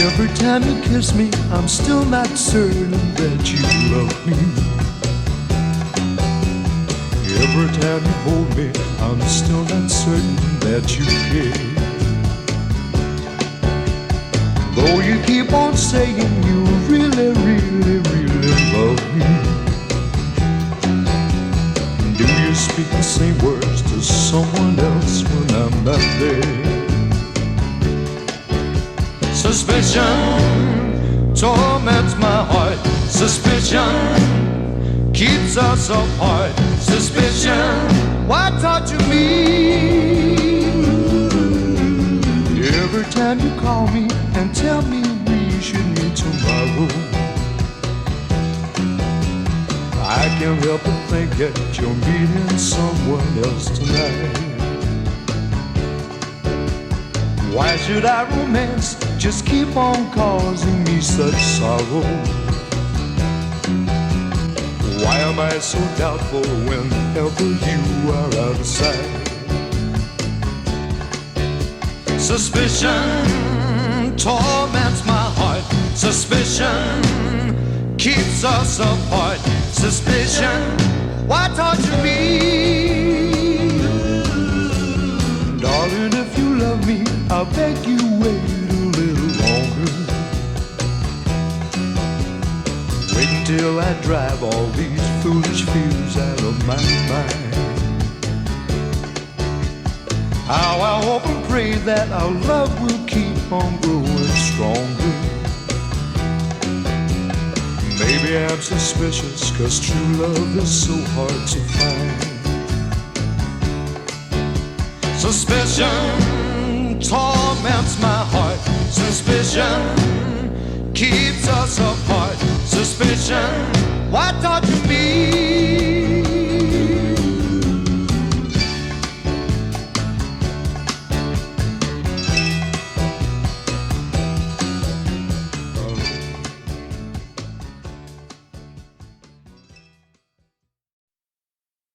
Every time you kiss me, I'm still not certain that you love me. Every time you hold me, I'm still not certain that you care. Though you keep on saying you really, really, really love me, do you speak the same words to someone else when I'm not there? Suspicion torments my heart. Suspicion keeps us apart. Suspicion, why torture me? Every time you call me and tell me we should meet tomorrow, I can't help but think that you're meeting someone else tonight. Why should our romance just keep on causing me such sorrow? Why am I so doubtful whenever you are out of sight? Suspicion torments my heart. Suspicion keeps us apart. Suspicion, why torture me? Darling, if you love me, I beg you wait a little longer. Wait until I drive all these foolish fears out of my mind. How I hope and pray that our love will keep on growing stronger. Maybe I'm suspicious, 'cause true love is so hard to find. Suspicion torments my heart. Suspicion keeps us apart. Suspicion, why torture me?